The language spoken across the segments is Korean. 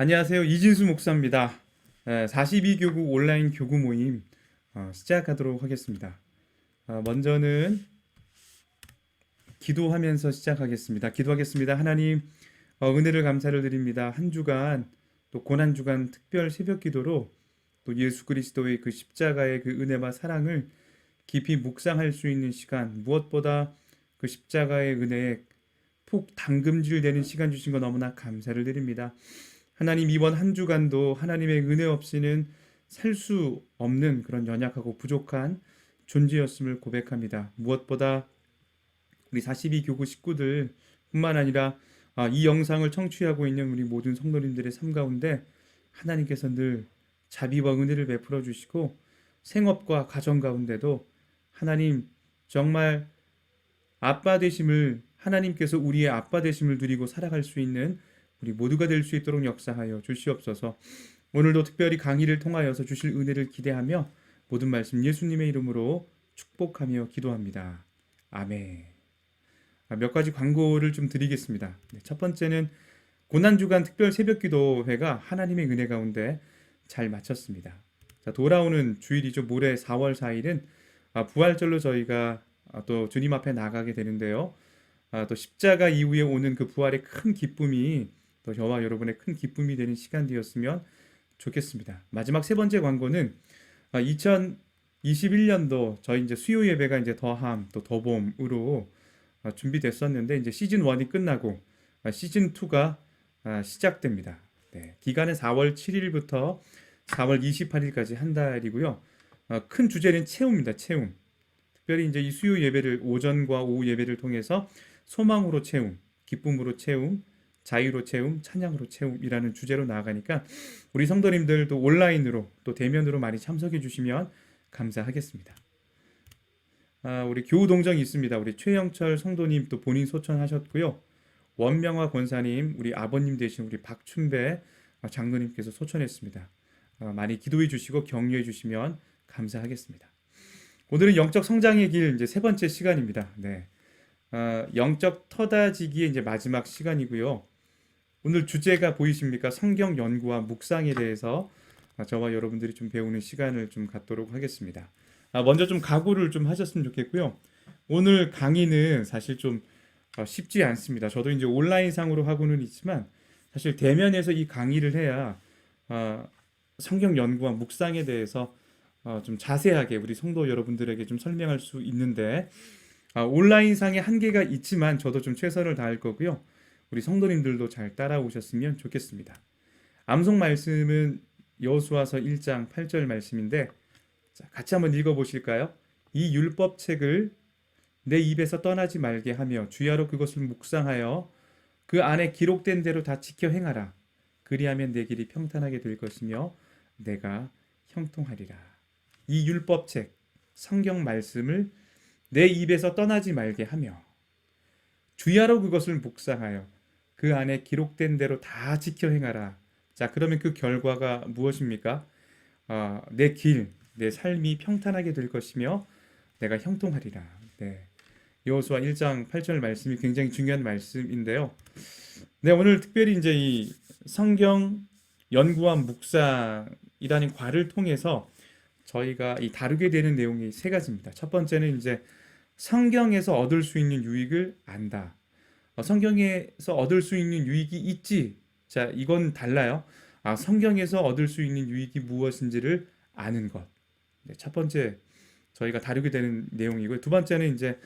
안녕하세요. 이진수 목사입니다. 42교구 온라인 교구 모임 시작하도록 하겠습니다. 먼저는 기도하면서 시작하겠습니다. 기도하겠습니다. 하나님, 은혜를 감사를 드립니다. 한 주간 또 고난 주간 특별 새벽 기도로 또 예수 그리스도의 그 십자가의 그 은혜와 사랑을 깊이 묵상할 수 있는 시간, 무엇보다 그 십자가의 은혜에 푹 담금질되는 시간 주신 거 너무나 감사를 드립니다. 하나님, 이번 한 주간도 하나님의 은혜 없이는 살 수 없는 그런 연약하고 부족한 존재였음을 고백합니다. 무엇보다 우리 42교구 식구들 뿐만 아니라 이 영상을 청취하고 있는 우리 모든 성도님들의 삶 가운데 하나님께서 늘 자비와 은혜를 베풀어 주시고 생업과 가정 가운데도 하나님 정말 아빠 되심을, 하나님께서 우리의 아빠 되심을 누리고 살아갈 수 있는 우리 모두가 될 수 있도록 역사하여 주시옵소서. 오늘도 특별히 강의를 통하여서 주실 은혜를 기대하며 모든 말씀 예수님의 이름으로 축복하며 기도합니다. 아멘. 몇 가지 광고를 좀 드리겠습니다. 첫 번째는 고난주간 특별 새벽기도회가 하나님의 은혜 가운데 잘 마쳤습니다. 자, 돌아오는 주일이죠. 모레 4월 4일은 부활절로 저희가 또 주님 앞에 나가게 되는데요. 또 십자가 이후에 오는 그 부활의 큰 기쁨이 또 저와 여러분의 큰 기쁨이 되는 시간 되었으면 좋겠습니다. 마지막 세 번째 광고는 2021년도 저희 이제 수요 예배가 이제 더함 또 더봄으로 준비됐었는데 이제 시즌 1이 끝나고 시즌 2가 시작됩니다. 네, 기간은 4월 7일부터 4월 28일까지 한 달이고요. 큰 주제는 채움입니다. 채움. 특별히 이제 이 수요 예배를 오전과 오후 예배를 통해서 소망으로 채움, 기쁨으로 채움, 자유로 채움, 찬양으로 채움이라는 주제로 나아가니까 우리 성도님들도 온라인으로 또 대면으로 많이 참석해 주시면 감사하겠습니다. 우리 교우 동정이 있습니다. 우리 최영철 성도님 또 본인 소천하셨고요. 원명화 권사님, 우리 아버님 되신 우리 박춘배 장로님께서 소천했습니다. 많이 기도해 주시고 격려해 주시면 감사하겠습니다. 오늘은 영적 성장의 길 이제 세 번째 시간입니다. 네. 영적 터다지기의 이제 마지막 시간이고요. 오늘 주제가 보이십니까? 성경 연구와 묵상에 대해서 저와 여러분들이 좀 배우는 시간을 좀 갖도록 하겠습니다. 먼저 좀 각오를 좀 하셨으면 좋겠고요. 오늘 강의는 사실 좀 쉽지 않습니다. 저도 이제 온라인상으로 하고는 있지만 사실 대면에서 이 강의를 해야 성경 연구와 묵상에 대해서 좀 자세하게 우리 성도 여러분들에게 좀 설명할 수 있는데 온라인상의 한계가 있지만 저도 좀 최선을 다할 거고요. 우리 성도님들도 잘 따라오셨으면 좋겠습니다. 암송 말씀은 여호수아서 1장 8절 말씀인데 자, 같이 한번 읽어보실까요? 이 율법책을 내 입에서 떠나지 말게 하며 주야로 그것을 묵상하여 그 안에 기록된 대로 다 지켜 행하라. 그리하면 내 길이 평탄하게 될 것이며 내가 형통하리라. 이 율법책, 성경 말씀을 내 입에서 떠나지 말게 하며 주야로 그것을 묵상하여 그 안에 기록된 대로 다 지켜 행하라. 자, 그러면 그 결과가 무엇입니까? 내 길, 내 삶이 평탄하게 될 것이며 내가 형통하리라. 네. 여호수아 1장 8절 말씀이 굉장히 중요한 말씀인데요. 네, 오늘 특별히 이제 이 성경 연구와 묵상이라는 과를 통해서 저희가 이 다루게 되는 내용이 세 가지입니다. 첫 번째는 이제 성경에서 얻을 수 있는 유익을 안다. 성경에서 얻을 수 있는 유익이 있지. 자, 이건 달라요. 성경에서 얻을 수 있는 유익이 무엇인지를 아는 것. 네, 첫 번째 저희가 다루게 되는 내용이고요. 두 번째는 이제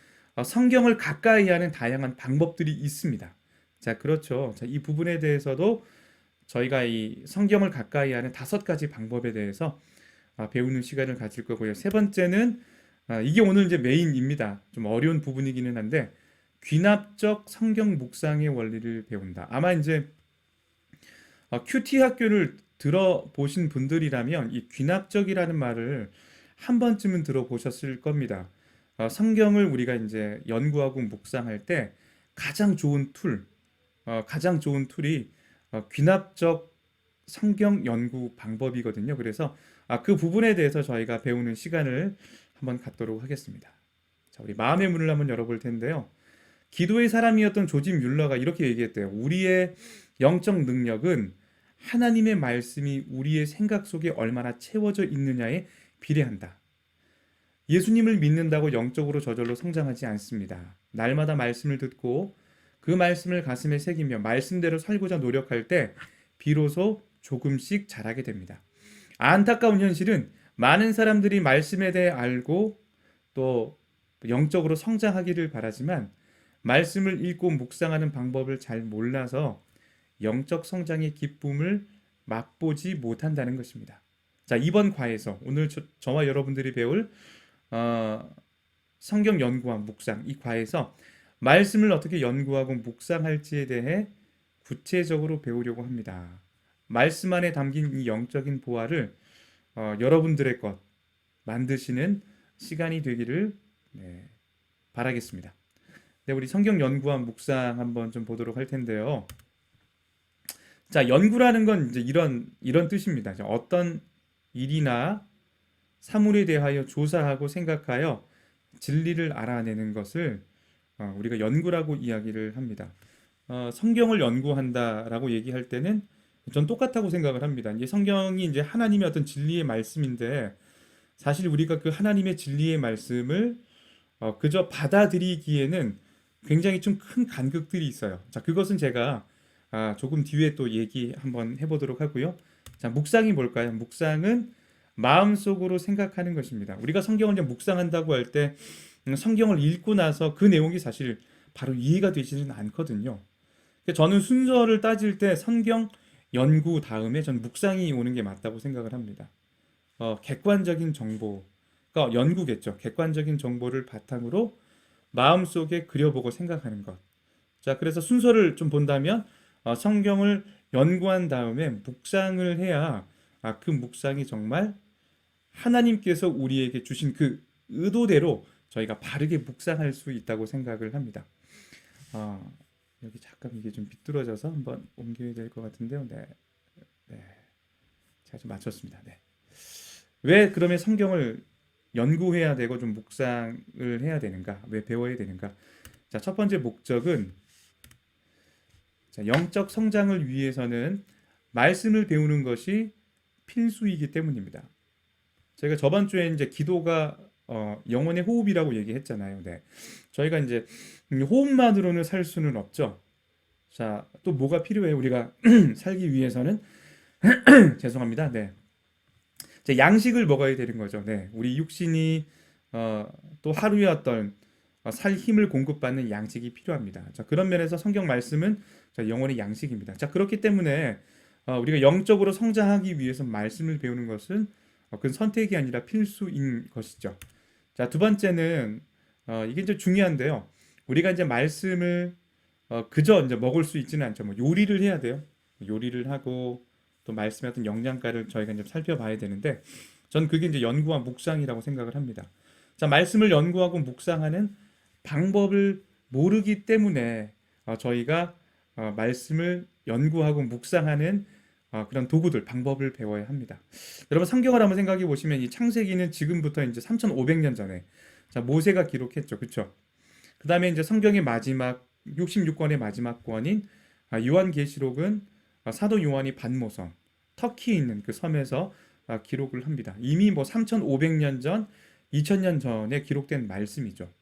성경을 가까이 하는 다양한 방법들이 있습니다. 자, 그렇죠. 자, 이 부분에 대해서도 저희가 이 성경을 가까이 하는 5가지 방법에 대해서 배우는 시간을 가질 거고요. 세 번째는 이게 오늘 이제 메인입니다. 좀 어려운 부분이기는 한데 귀납적 성경 묵상의 원리를 배운다. 아마 이제 큐티 학교를 들어보신 분들이라면 이 귀납적이라는 말을 한 번쯤은 들어보셨을 겁니다. 성경을 우리가 이제 연구하고 묵상할 때 가장 좋은 툴이 귀납적 성경 연구 방법이거든요. 그래서 그 부분에 대해서 저희가 배우는 시간을 한번 갖도록 하겠습니다. 자, 우리 마음의 문을 한번 열어볼 텐데요. 기도의 사람이었던 조지 뮬러가 이렇게 얘기했대요. 우리의 영적 능력은 하나님의 말씀이 우리의 생각 속에 얼마나 채워져 있느냐에 비례한다. 예수님을 믿는다고 영적으로 저절로 성장하지 않습니다. 날마다 말씀을 듣고 그 말씀을 가슴에 새기며 말씀대로 살고자 노력할 때 비로소 조금씩 자라게 됩니다. 안타까운 현실은 많은 사람들이 말씀에 대해 알고 또 영적으로 성장하기를 바라지만 말씀을 읽고 묵상하는 방법을 잘 몰라서 영적 성장의 기쁨을 맛보지 못한다는 것입니다. 자, 이번 과에서 오늘 저와 여러분들이 배울 성경 연구와 묵상 이 과에서 말씀을 어떻게 연구하고 묵상할지에 대해 구체적으로 배우려고 합니다. 말씀 안에 담긴 이 영적인 보화를 여러분들의 것 만드시는 시간이 되기를 바라겠습니다. 네, 우리 성경 연구와 묵상 한번 좀 보도록 할 텐데요. 자, 연구라는 건 이제 이런 뜻입니다. 어떤 일이나 사물에 대하여 조사하고 생각하여 진리를 알아내는 것을 우리가 연구라고 이야기를 합니다. 성경을 연구한다라고 얘기할 때는 전 똑같다고 생각을 합니다. 이제 성경이 이제 하나님의 어떤 진리의 말씀인데 사실 우리가 그 하나님의 진리의 말씀을 그저 받아들이기에는 굉장히 좀 큰 간극들이 있어요. 자, 그것은 제가 조금 뒤에 또 얘기 한번 해보도록 하고요. 자, 묵상이 뭘까요? 묵상은 마음속으로 생각하는 것입니다. 우리가 성경을 이제 묵상한다고 할 때 성경을 읽고 나서 그 내용이 사실 바로 이해가 되지는 않거든요. 저는 순서를 따질 때 성경 연구 다음에 전 묵상이 오는 게 맞다고 생각을 합니다. 객관적인 정보가 연구겠죠. 객관적인 정보를 바탕으로 마음속에 그려보고 생각하는 것. 자, 그래서 순서를 좀 본다면 성경을 연구한 다음에 묵상을 해야 그 묵상이 정말 하나님께서 우리에게 주신 그 의도대로 저희가 바르게 묵상할 수 있다고 생각을 합니다. 여기 잠깐 이게 좀 비뚤어져서 한번 옮겨야 될 것 같은데요. 네. 제가 좀 맞췄습니다. 네. 왜 그러면 성경을 연구해야 되고 좀 묵상을 해야 되는가? 왜 배워야 되는가? 자, 첫 번째 목적은 영적 성장을 위해서는 말씀을 배우는 것이 필수이기 때문입니다. 저희가 저번 주에 이제 기도가 영혼의 호흡이라고 얘기했잖아요. 네. 저희가 이제 호흡만으로는 살 수는 없죠. 자, 또 뭐가 필요해요? 우리가 살기 위해서는 죄송합니다. 네. 양식을 먹어야 되는 거죠. 네. 우리 육신이 또 하루의 어떤 살 힘을 공급받는 양식이 필요합니다. 자, 그런 면에서 성경 말씀은 영혼의 양식입니다. 자, 그렇기 때문에 우리가 영적으로 성장하기 위해서 말씀을 배우는 것은 그건 선택이 아니라 필수인 것이죠. 자, 두 번째는 이게 이제 중요한데요. 우리가 이제 말씀을 그저 이제 먹을 수 있지는 않죠. 뭐 요리를 해야 돼요. 요리를 하고 또 말씀의 어떤 영양가를 저희가 이제 살펴봐야 되는데, 전 그게 이제 연구와 묵상이라고 생각을 합니다. 자, 말씀을 연구하고 묵상하는 방법을 모르기 때문에 저희가 말씀을 연구하고 묵상하는 그런 도구들, 방법을 배워야 합니다. 여러분, 성경을 한번 생각해 보시면 이 창세기는 지금부터 이제 3,500년 전에 자, 모세가 기록했죠. 그렇죠? 그다음에 이제 성경의 마지막 66권의 마지막 권인 요한계시록은 사도 요한이 반모섬, 터키에 있는 그 섬에서 기록을 합니다. 이미 뭐 3,500년 전, 2,000년 전에 기록된 말씀이죠.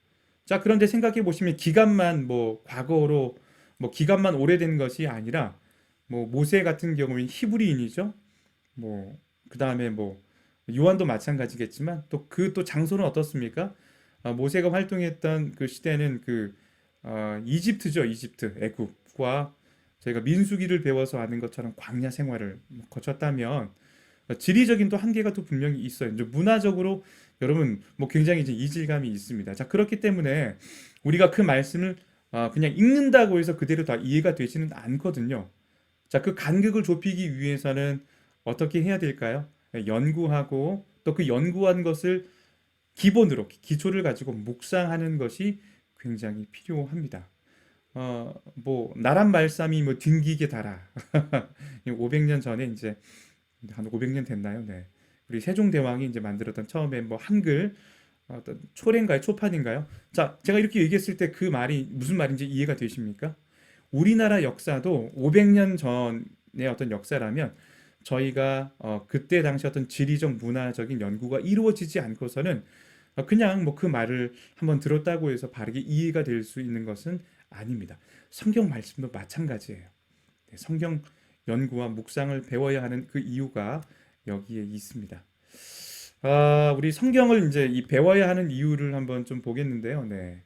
자, 그런데 생각해 보시면 기간만 뭐 과거로 뭐 기간만 오래된 것이 아니라 뭐 모세 같은 경우는 히브리인이죠. 뭐 그다음에 뭐 요한도 마찬가지겠지만 또 그 또 장소는 어떻습니까? 모세가 활동했던 그 시대는 그 이집트죠. 이집트, 애굽과 저희가 민수기를 배워서 아는 것처럼 광야 생활을 거쳤다면 지리적인 또 한계가 또 분명히 있어요. 이제 문화적으로 여러분 뭐 굉장히 이제 이질감이 있습니다. 자, 그렇기 때문에 우리가 그 말씀을 그냥 읽는다고 해서 그대로 다 이해가 되지는 않거든요. 자, 그 간극을 좁히기 위해서는 어떻게 해야 될까요? 연구하고 또 그 연구한 것을 기본으로 기초를 가지고 묵상하는 것이 굉장히 필요합니다. 뭐 나란 말씀이 뭐 등기게 달아. 500년 전에 이제 한 500년 됐나요? 네. 우리 세종대왕이 이제 만들었던 처음에 뭐 한글 어떤 초래인가요? 초판인가요? 자, 제가 이렇게 얘기했을 때 그 말이 무슨 말인지 이해가 되십니까? 우리나라 역사도 500년 어떤 역사라면 저희가 그때 당시 어떤 지리적 문화적인 연구가 이루어지지 않고서는 그냥 뭐 그 말을 한번 들었다고 해서 바르게 이해가 될 수 있는 것은 아닙니다. 성경 말씀도 마찬가지예요. 네, 성경 연구와 묵상을 배워야 하는 그 이유가 여기에 있습니다. 우리 성경을 이제 이 배워야 하는 이유를 한번 좀 보겠는데요. 네.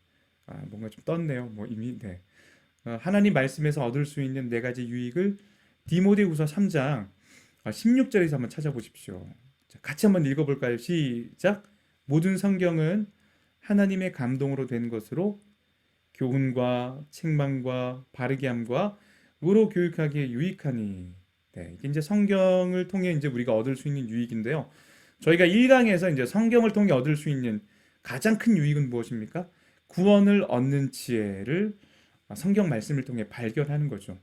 뭔가 좀 떴네요. 뭐 이미 네. 하나님 말씀에서 얻을 수 있는 네 가지 유익을 디모데후서 3장 16절에서 한번 찾아보십시오. 자, 같이 한번 읽어볼까요? 시작. 모든 성경은 하나님의 감동으로 된 것으로 교훈과 책망과 바르게 함과 의로 교육하기에 유익하니. 네, 이게 이제 성경을 통해 이제 우리가 얻을 수 있는 유익인데요. 저희가 1강에서 이제 성경을 통해 얻을 수 있는 가장 큰 유익은 무엇입니까? 구원을 얻는 지혜를 성경 말씀을 통해 발견하는 거죠.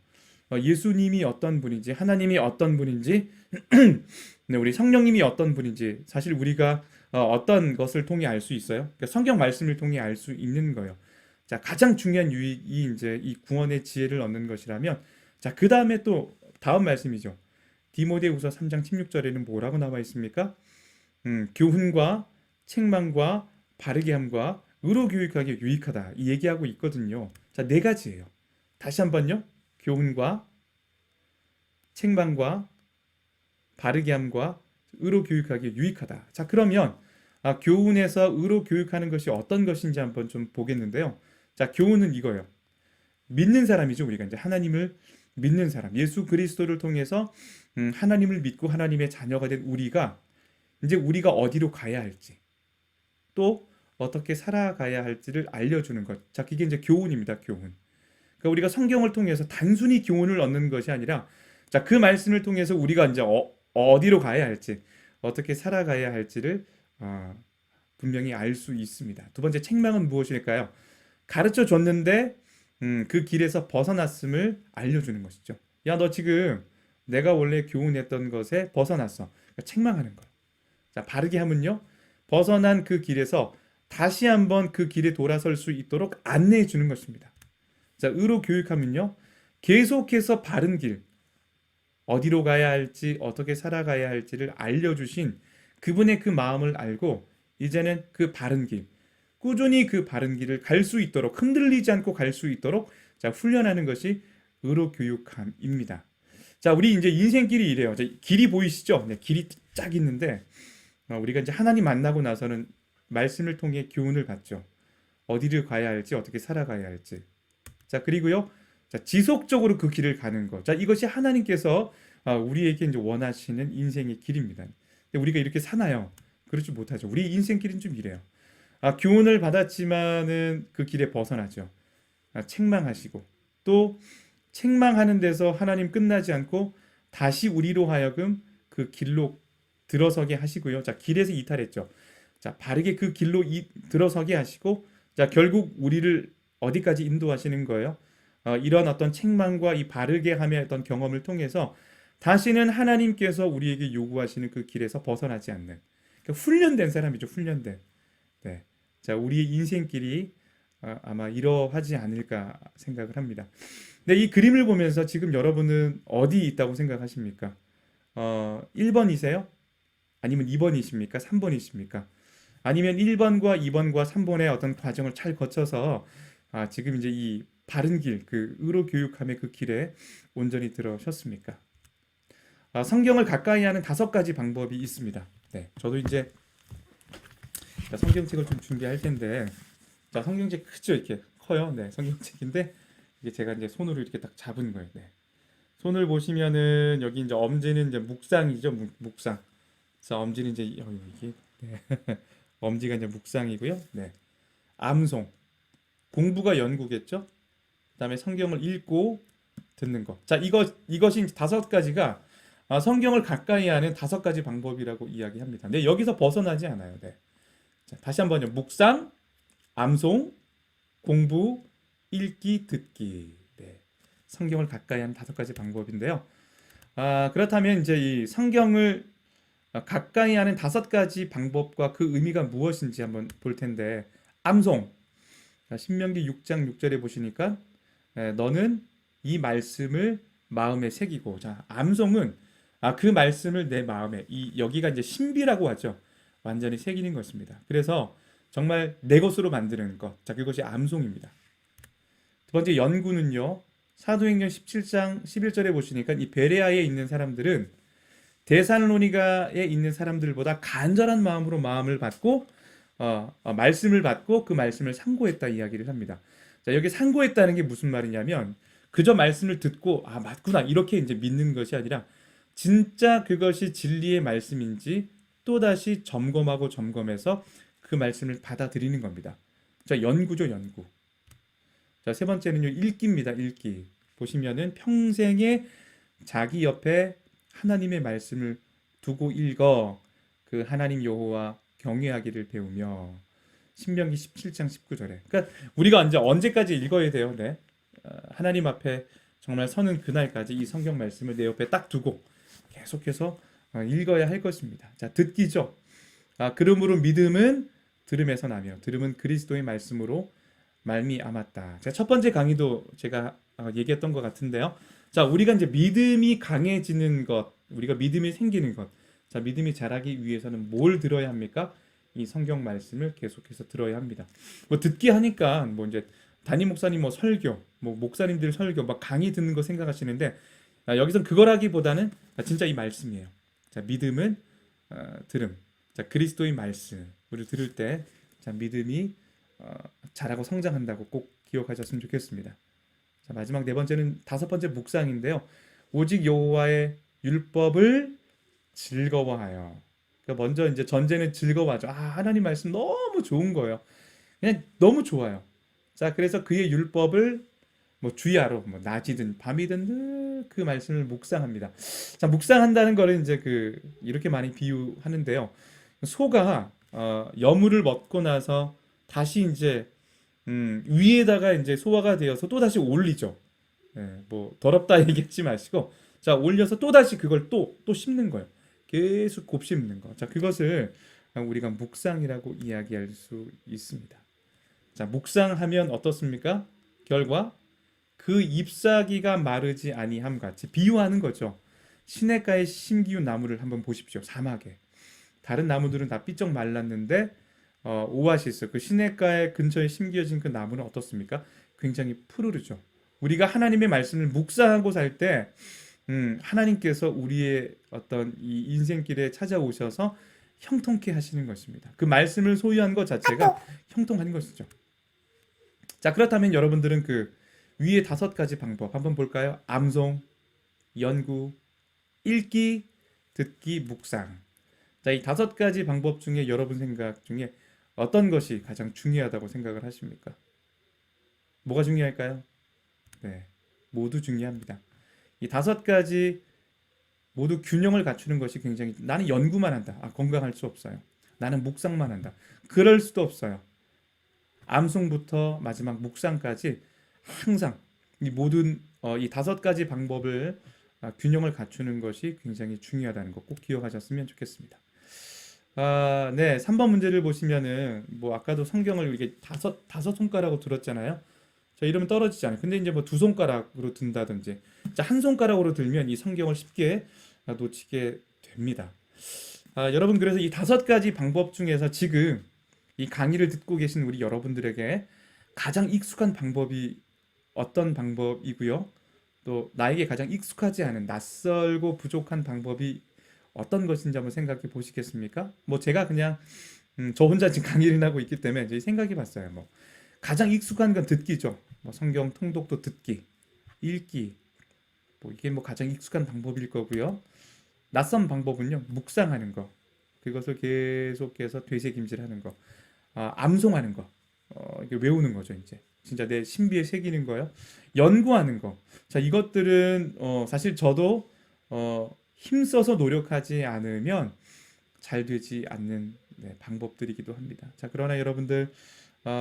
예수님이 어떤 분인지, 하나님이 어떤 분인지, 네, 우리 성령님이 어떤 분인지 사실 우리가 어떤 것을 통해 알 수 있어요. 그러니까 성경 말씀을 통해 알 수 있는 거예요. 자, 가장 중요한 유익이 이제 이 구원의 지혜를 얻는 것이라면, 자, 그 다음에 또 다음 말씀이죠. 디모데후서 3장 16절에는 뭐라고 나와 있습니까? 교훈과 책망과 바르게 함과 의로 교육하기 유익하다. 이 얘기하고 있거든요. 자, 네 가지예요. 다시 한번요. 교훈과 책망과 바르게 함과 의로 교육하기 유익하다. 자, 그러면 교훈에서 의로 교육하는 것이 어떤 것인지 한번 좀 보겠는데요. 자, 교훈은 이거예요. 믿는 사람이죠. 우리가 이제 하나님을 믿는 사람, 예수 그리스도를 통해서 하나님을 믿고 하나님의 자녀가 된 우리가 이제 우리가 어디로 가야 할지, 또 어떻게 살아가야 할지를 알려주는 것. 자, 그게 이제 교훈입니다. 교훈. 그러니까 우리가 성경을 통해서 단순히 교훈을 얻는 것이 아니라, 자, 그 말씀을 통해서 우리가 이제 어디로 가야 할지, 어떻게 살아가야 할지를 분명히 알 수 있습니다. 두 번째, 책망은 무엇일까요? 가르쳐 줬는데 그 길에서 벗어났음을 알려주는 것이죠. 야, 너 지금 내가 원래 교훈했던 것에 벗어났어. 그러니까 책망하는 거예요. 자, 바르게 하면요, 벗어난 그 길에서 다시 한번 그 길에 돌아설 수 있도록 안내해 주는 것입니다. 자, 의로 교육하면요, 계속해서 바른 길, 어디로 가야 할지, 어떻게 살아가야 할지를 알려주신 그분의 그 마음을 알고 이제는 그 바른 길, 꾸준히 그 바른 길을 갈 수 있도록, 흔들리지 않고 갈 수 있도록 자, 훈련하는 것이 의로 교육함입니다. 자, 우리 이제 인생길이 이래요. 자, 길이 보이시죠? 네, 길이 쫙 있는데 우리가 이제 하나님 만나고 나서는 말씀을 통해 교훈을 받죠. 어디를 가야 할지, 어떻게 살아가야 할지. 자, 그리고요, 자, 지속적으로 그 길을 가는 것. 자, 이것이 하나님께서 우리에게 이제 원하시는 인생의 길입니다. 근데 우리가 이렇게 사나요? 그렇지 못하죠. 우리 인생길은 좀 이래요. 교훈을 받았지만은 그 길에 벗어나죠. 책망하시고, 또 책망하는 데서 하나님 끝나지 않고 다시 우리로 하여금 그 길로 들어서게 하시고요. 자, 길에서 이탈했죠. 자, 바르게 그 길로 들어서게 하시고, 자, 결국 우리를 어디까지 인도하시는 거예요? 이런 어떤 책망과 이 바르게 함의 어떤 경험을 통해서 다시는 하나님께서 우리에게 요구하시는 그 길에서 벗어나지 않는, 그러니까 훈련된 사람이죠. 훈련된. 네. 자, 우리의 인생길이 아마 이러하지 않을까 생각을 합니다. 근데 이 그림을 보면서 지금 여러분은 어디 있다고 생각하십니까? 1번이세요? 아니면 2번이십니까? 3번이십니까? 아니면 1번과 2번과 3번의 어떤 과정을 잘 거쳐서 지금 이제 이 바른 길, 그 의로 교육함의 그 길에 온전히 들어섰습니까? 성경을 가까이 하는 5가지 방법이 있습니다. 네, 저도 이제 성경책을 좀 준비할 텐데, 자, 성경책 크죠? 이렇게 커요. 네, 성경책인데 이게 제가 이제 손으로 이렇게 딱 잡은 거예요. 네. 손을 보시면은 여기 이제 엄지는 이제 묵상이죠. 묵상. 자, 엄지는 이제 이게 네. 엄지가 이제 묵상이고요. 네. 암송. 공부가 연구겠죠? 그다음에 성경을 읽고 듣는 것. 자, 이것이 5가지가 성경을 가까이 하는 5가지 방법이라고 이야기합니다. 근데 여기서 벗어나지 않아요. 네. 자, 다시 한번요. 묵상, 암송, 공부, 읽기, 듣기. 네. 성경을 가까이 하는 5가지 방법인데요. 그렇다면 이제 이 성경을 가까이 하는 5가지 방법과 그 의미가 무엇인지 한번 볼 텐데, 암송. 자, 신명기 6장 6절에 보시니까 너는 이 말씀을 마음에 새기고, 자, 암송은 그 말씀을 내 마음에, 여기가 이제 신비라고 하죠. 완전히 새기는 것입니다. 그래서 정말 내 것으로 만드는 것. 자, 그것이 암송입니다. 두 번째 연구는요. 사도행전 17장 11절에 보시니까 이 베레아에 있는 사람들은 데살로니가에 있는 사람들보다 간절한 마음으로 마음을 받고 말씀을 받고 그 말씀을 상고했다 이야기를 합니다. 자, 여기 상고했다는 게 무슨 말이냐면 그저 말씀을 듣고 맞구나 이렇게 이제 믿는 것이 아니라 진짜 그것이 진리의 말씀인지 또다시 점검하고 점검해서 그 말씀을 받아들이는 겁니다. 자, 연구죠, 연구. 자, 세 번째는요, 읽기입니다, 읽기. 보시면은 평생에 자기 옆에 하나님의 말씀을 두고 읽어 그 하나님 여호와 경외하기를 배우며 신명기 17장 19절에. 그러니까 우리가 언제까지 읽어야 돼요? 네. 하나님 앞에 정말 서는 그날까지 이 성경 말씀을 내 옆에 딱 두고 계속해서 읽어야 할 것입니다. 자, 듣기죠. 그러므로 믿음은 들음에서 나며 들음은 그리스도의 말씀으로 말미암았다. 자, 첫 번째 강의도 제가 얘기했던 것 같은데요. 자, 우리가 이제 믿음이 강해지는 것, 우리가 믿음이 생기는 것. 자, 믿음이 자라기 위해서는 뭘 들어야 합니까? 이 성경 말씀을 계속해서 들어야 합니다. 뭐 듣기 하니까 뭐 이제 담임 목사님 뭐 설교, 뭐 목사님들 설교, 막 강의 듣는 거 생각하시는데 여기선 그거라기보다는 진짜 이 말씀이에요. 자, 믿음은 들음. 자, 그리스도의 말씀을 들을 때 자, 믿음이 자라고 성장한다고 꼭 기억하셨으면 좋겠습니다. 자, 마지막 네 번째는 다섯 번째 묵상인데요. 오직 여호와의 율법을 즐거워하여. 그러니까 먼저 이제 전제는 즐거워하죠. 하나님 말씀 너무 좋은 거예요. 그냥 너무 좋아요. 자, 그래서 그의 율법을 뭐 주야로 뭐 낮이든 밤이든 늘 그 말씀을 묵상합니다. 자, 묵상한다는 거를 이제 이렇게 많이 비유하는데요. 소가 여물을 먹고 나서 다시 이제 위에다가 이제 소화가 되어서 또 다시 올리죠. 뭐 더럽다 얘기하지 마시고 자, 올려서 또 다시 그걸 또 씹는 거예요. 계속 곱씹는 거. 자, 그것을 우리가 묵상이라고 이야기할 수 있습니다. 자, 묵상하면 어떻습니까? 결과 그 잎사귀가 마르지 아니함 같이 비유하는 거죠. 시냇가에 심기운 나무를 한번 보십시오. 사막에 다른 나무들은 다 삐쩍 말랐는데 오아시스 그 시냇가에 근처에 심겨진 그 나무는 어떻습니까? 굉장히 푸르르죠. 우리가 하나님의 말씀을 묵상하고 살 때 하나님께서 우리의 어떤 이 인생길에 찾아오셔서 형통케 하시는 것입니다. 그 말씀을 소유한 것 자체가 형통한 것이죠. 자, 그렇다면 여러분들은 그 위에 다섯 가지 방법 한번 볼까요? 암송, 연구, 읽기, 듣기, 묵상. 자, 이 다섯 가지 방법 중에 여러분 생각 중에 어떤 것이 가장 중요하다고 생각을 하십니까? 뭐가 중요할까요? 네, 모두 중요합니다. 이 다섯 가지 모두 균형을 갖추는 것이 굉장히 나는 연구만 한다. 건강할 수 없어요. 나는 묵상만 한다. 그럴 수도 없어요. 암송부터 마지막 묵상까지 항상 이 모든 이 다섯 가지 방법을 균형을 갖추는 것이 굉장히 중요하다는 거 꼭 기억하셨으면 좋겠습니다. 네, 3번 문제를 보시면은 뭐 아까도 성경을 이렇게 다섯 손가락으로 들었잖아요. 자, 이러면 떨어지지 않아요. 근데 이제 뭐 두 손가락으로 든다든지, 자, 한 손가락으로 들면 이 성경을 쉽게 놓치게 됩니다. 여러분, 그래서 이 다섯 가지 방법 중에서 지금 이 강의를 듣고 계신 우리 여러분들에게 가장 익숙한 방법이 어떤 방법이고요. 또 나에게 가장 익숙하지 않은 낯설고 부족한 방법이 어떤 것인지 한번 생각해 보시겠습니까? 뭐 제가 그냥 저 혼자 지금 강의를 하고 있기 때문에 이제 생각해 봤어요. 뭐 가장 익숙한 건 듣기죠. 뭐 성경 통독도 듣기, 읽기. 뭐 이게 뭐 가장 익숙한 방법일 거고요. 낯선 방법은요. 묵상하는 거. 그것을 계속해서 되새김질하는 거. 암송하는 거. 이게 외우는 거죠, 이제. 진짜 내 신비에 새기는 거요. 연구하는 거. 자, 이것들은 사실 저도 힘써서 노력하지 않으면 잘 되지 않는 방법들이기도 합니다. 자, 그러나 여러분들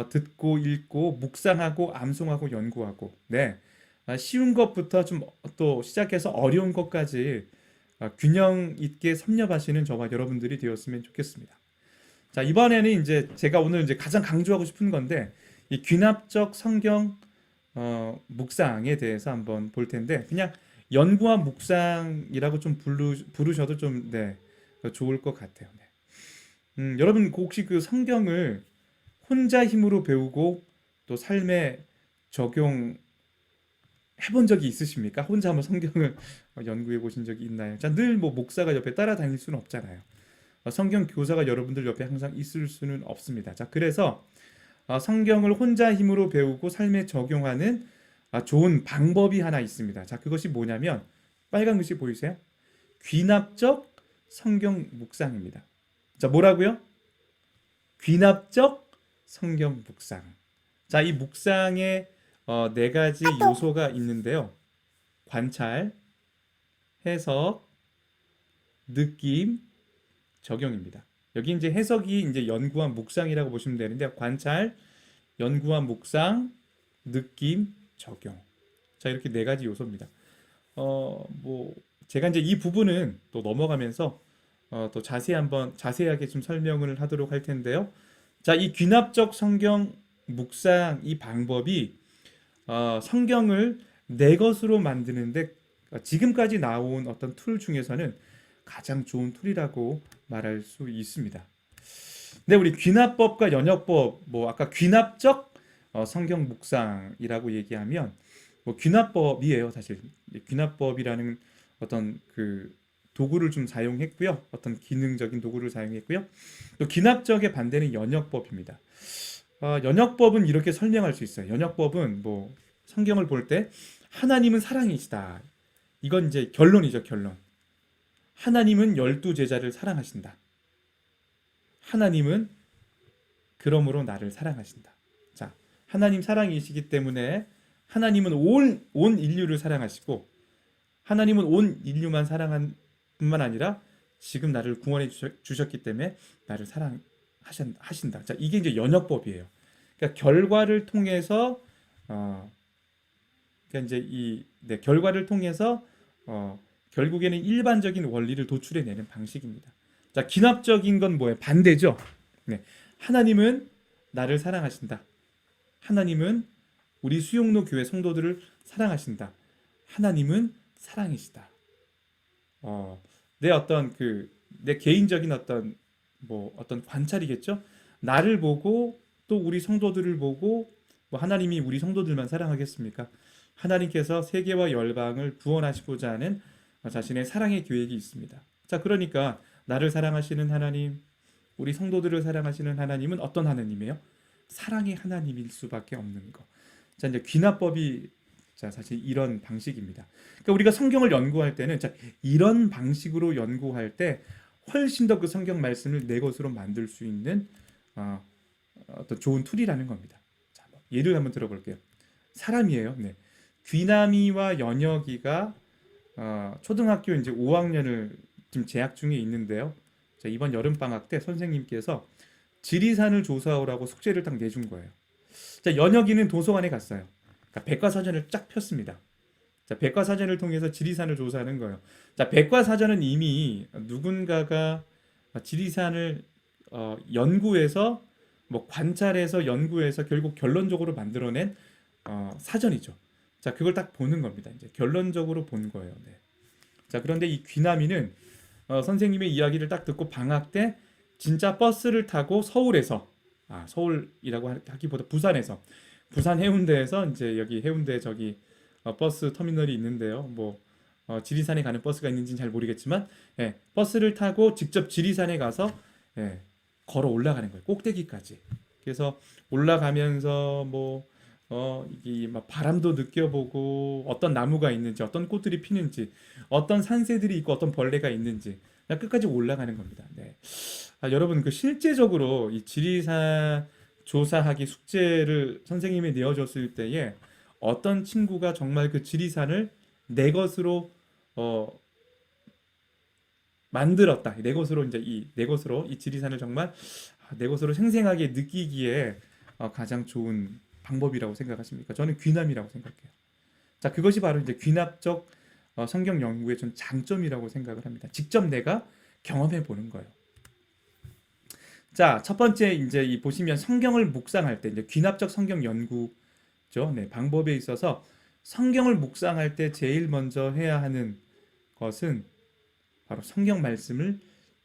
듣고 읽고 묵상하고 암송하고 연구하고 쉬운 것부터 좀 또 시작해서 어려운 것까지 균형 있게 섭렵하시는 저와 여러분들이 되었으면 좋겠습니다. 자, 이번에는 이제 제가 오늘 이제 가장 강조하고 싶은 건데 이 귀납적 성경 묵상에 대해서 한번 볼 텐데 그냥 연구와 묵상이라고 좀 부르셔도 좀 네, 좋을 것 같아요. 네. 여러분 혹시 그 성경을 혼자 힘으로 배우고 또 삶에 적용해 본 적이 있으십니까? 혼자 한번 성경을 연구해 보신 적이 있나요? 자, 늘 뭐 목사가 옆에 따라다닐 수는 없잖아요. 성경 교사가 여러분들 옆에 항상 있을 수는 없습니다. 자, 그래서 성경을 혼자 힘으로 배우고 삶에 적용하는 좋은 방법이 하나 있습니다. 자, 그것이 뭐냐면 빨간 글씨 보이세요? 귀납적 성경 묵상입니다. 자, 뭐라고요? 귀납적 성경 묵상. 자, 이 묵상에 네 가지 요소가 있는데요. 관찰, 해석, 느낌, 적용입니다. 여기 이제 해석이 이제 연구와 묵상이라고 보시면 되는데 관찰, 연구와 묵상, 느낌, 적용. 자, 이렇게 네 가지 요소입니다. 뭐 제가 이제 이 부분은 또 넘어가면서 또 자세하게 좀 설명을 하도록 할 텐데요. 자, 이 귀납적 성경 묵상 이 방법이 성경을 내 것으로 만드는데 지금까지 나온 어떤 툴 중에서는 가장 좋은 툴이라고 말할 수 있습니다. 네, 우리 귀납법과 연역법, 뭐 아까 귀납적 성경 묵상이라고 얘기하면 뭐 귀납법이에요, 사실. 귀납법이라는 어떤 그 도구를 좀 사용했고요. 어떤 기능적인 도구를 사용했고요. 또 귀납적의 반대는 연역법입니다. 연역법은 이렇게 설명할 수 있어요. 연역법은 뭐 성경을 볼 때 하나님은 사랑이시다. 이건 이제 결론이죠, 결론. 하나님은 12제자를 사랑하신다. 하나님은 그러므로 나를 사랑하신다. 자, 하나님 사랑이시기 때문에 하나님은 온 인류를 사랑하시고 하나님은 온 인류만 사랑한 뿐만 아니라 지금 나를 구원해 주셨기 때문에 나를 사랑하신다. 자, 이게 이제 연역법이에요. 그러니까 결과를 통해서 그러니까 이제 결과를 통해서 결국에는 일반적인 원리를 도출해내는 방식입니다. 자, 기납적인 건 뭐예요? 반대죠. 네. 하나님은 나를 사랑하신다. 하나님은 우리 수용로 교회 성도들을 사랑하신다. 하나님은 사랑이시다. 내 개인적인 어떤 관찰이겠죠. 나를 보고 또 우리 성도들을 보고 뭐 하나님이 우리 성도들만 사랑하겠습니까? 하나님께서 세계와 열방을 구원하시고자 하는 자신의 사랑의 계획이 있습니다. 자, 그러니까 나를 사랑하시는 하나님, 우리 성도들을 사랑하시는 하나님은 어떤 하나님이에요? 사랑의 하나님일 수밖에 없는 거. 자, 이제 귀납법이 사실 이런 방식입니다. 그러니까 우리가 성경을 연구할 때는 이런 방식으로 연구할 때 훨씬 더 그 성경 말씀을 내 것으로 만들 수 있는 어떤 좋은 툴이라는 겁니다. 자, 예를 한번 들어볼게요. 사람이에요. 네. 귀남이와 연혁이가 초등학교 이제 5학년을 지금 재학 중에 있는데요. 자, 이번 여름 방학 때 선생님께서 지리산을 조사하라고 숙제를 딱 내준 거예요. 자, 연혁이는 도서관에 갔어요. 그러니까 백과사전을 쫙 폈습니다. 자, 백과사전을 통해서 지리산을 조사하는 거예요. 자, 백과사전은 이미 누군가가 지리산을 연구해서 뭐 관찰해서 연구해서 결국 결론적으로 만들어낸 사전이죠. 자, 그걸 딱 보는 겁니다. 이제 결론적으로 본 거예요. 네. 자, 그런데 이 귀남이는 선생님의 이야기를 딱 듣고 방학 때 진짜 버스를 타고 서울이라고 하기보다 부산 해운대에서 이제 여기 해운대 저기 버스 터미널이 있는데요. 뭐 지리산에 가는 버스가 있는지는 잘 모르겠지만 버스를 타고 직접 지리산에 가서 걸어 올라가는 거예요. 꼭대기까지. 그래서 올라가면서 이게 막 바람도 느껴보고 어떤 나무가 있는지, 어떤 꽃들이 피는지, 어떤 산새들이 있고 어떤 벌레가 있는지 끝까지 올라가는 겁니다. 네. 여러분 그 실제적으로 이 지리산 조사하기 숙제를 선생님이 내어줬을 때에 어떤 친구가 정말 그 지리산을 내 것으로 만들었다. 내 것으로 이 지리산을 정말 내 것으로 생생하게 느끼기에 가장 좋은 방법이라고 생각하십니까? 저는 귀남이라고 생각해요. 자, 그것이 바로 이제 귀납적 성경 연구의 좀 장점이라고 생각을 합니다. 직접 내가 경험해 보는 거예요. 자, 첫 번째 이제 보시면 성경을 묵상할 때 이제 귀납적 성경 연구죠. 네, 방법에 있어서 성경을 묵상할 때 제일 먼저 해야 하는 것은 바로 성경 말씀을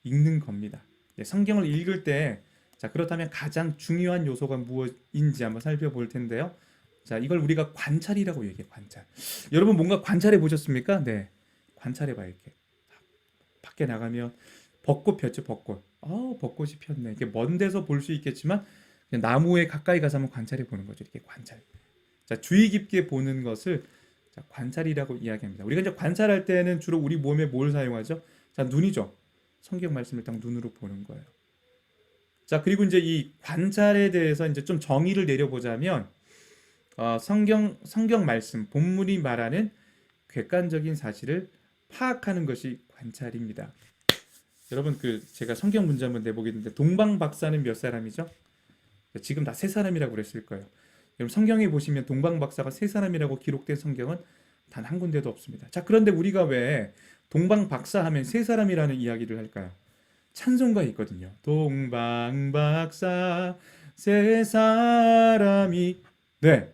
읽는 겁니다. 네, 성경을 읽을 때, 자, 그렇다면 가장 중요한 요소가 무엇인지 한번 살펴볼 텐데요. 자, 이걸 우리가 관찰이라고 얘기해요. 관찰. 여러분 뭔가 관찰해 보셨습니까? 네. 관찰해 봐요. 이렇게. 밖에 나가면 벚꽃 폈죠, 벚꽃. 벚꽃이 폈네. 이게 먼 데서 볼 수 있겠지만 그냥 나무에 가까이 가서 한번 관찰해 보는 거죠. 이렇게 관찰. 자, 주의 깊게 보는 것을 자, 관찰이라고 이야기합니다. 우리가 이제 관찰할 때는 주로 우리 몸에 뭘 사용하죠? 자, 눈이죠. 성경 말씀을 딱 눈으로 보는 거예요. 자, 그리고 이제 이 관찰에 대해서 이제 좀 정의를 내려보자면, 성경 말씀, 본문이 말하는 객관적인 사실을 파악하는 것이 관찰입니다. 여러분, 제가 성경 문제 한번 내보겠는데, 동방 박사는 몇 사람이죠? 지금 다 세 사람이라고 그랬을 거예요. 여러분, 성경에 보시면 동방 박사가 세 사람이라고 기록된 성경은 단 한 군데도 없습니다. 자, 그런데 우리가 왜 동방 박사 하면 세 사람이라는 이야기를 할까요? 찬송가에 있거든요. 동방 박사 세 사람이. 네,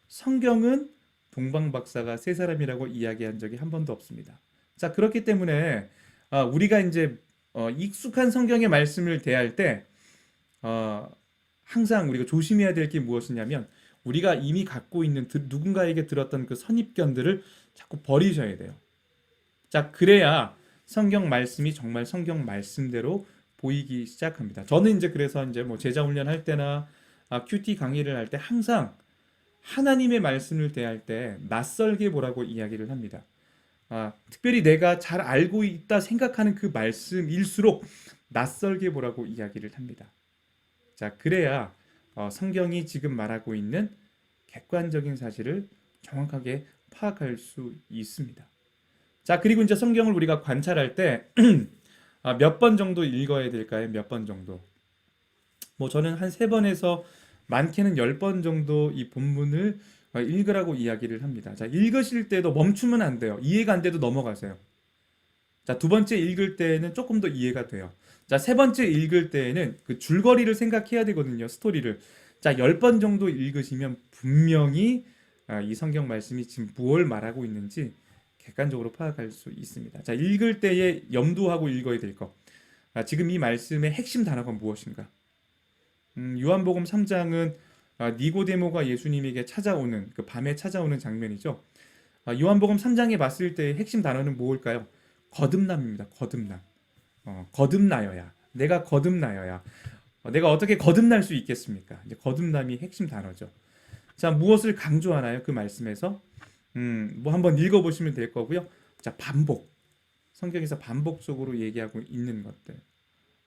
성경은 동방 박사가 세 사람이라고 이야기한 적이 한 번도 없습니다. 자, 그렇기 때문에 우리가 이제 익숙한 성경의 말씀을 대할 때 항상 우리가 조심해야 될 게 무엇이냐면, 우리가 이미 갖고 있는 누군가에게 들었던 그 선입견들을 자꾸 버리셔야 돼요. 자, 그래야 성경 말씀이 정말 성경 말씀대로 보이기 시작합니다. 저는 이제 그래서 이제 뭐 제자 훈련할 때나 큐티 강의를 할 때 항상 하나님의 말씀을 대할 때 낯설게 보라고 이야기를 합니다. 특별히 내가 잘 알고 있다 생각하는 그 말씀일수록 낯설게 보라고 이야기를 합니다. 자, 그래야 성경이 지금 말하고 있는 객관적인 사실을 정확하게 파악할 수 있습니다. 자, 그리고 이제 성경을 우리가 관찰할 때 몇 번 정도 읽어야 될까요? 몇 번 정도? 뭐 저는 한 3번에서 많게는 10번 정도 이 본문을 읽으라고 이야기를 합니다. 자, 읽으실 때도 멈추면 안 돼요. 이해가 안 돼도 넘어가세요. 자, 두 번째 읽을 때는 조금 더 이해가 돼요. 자, 세 번째 읽을 때에는 그 줄거리를 생각해야 되거든요. 스토리를. 자, 10번 정도 읽으시면 분명히 이 성경 말씀이 지금 무엇을 말하고 있는지 객관적으로 파악할 수 있습니다. 자, 읽을 때에 염두하고 읽어야 될 것. 지금 이 말씀의 핵심 단어가 무엇인가? 요한복음 3장은 니고데모가 예수님에게 찾아오는, 그 밤에 찾아오는 장면이죠. 요한복음 3장에 봤을 때의 핵심 단어는 무엇일까요? 거듭남입니다. 거듭남. 거듭나여야. 내가 거듭나여야. 내가 어떻게 거듭날 수 있겠습니까? 이제 거듭남이 핵심 단어죠. 자, 무엇을 강조하나요? 그 말씀에서? 뭐 한번 읽어보시면 될 거고요. 자, 반복. 성경에서 반복적으로 얘기하고 있는 것들.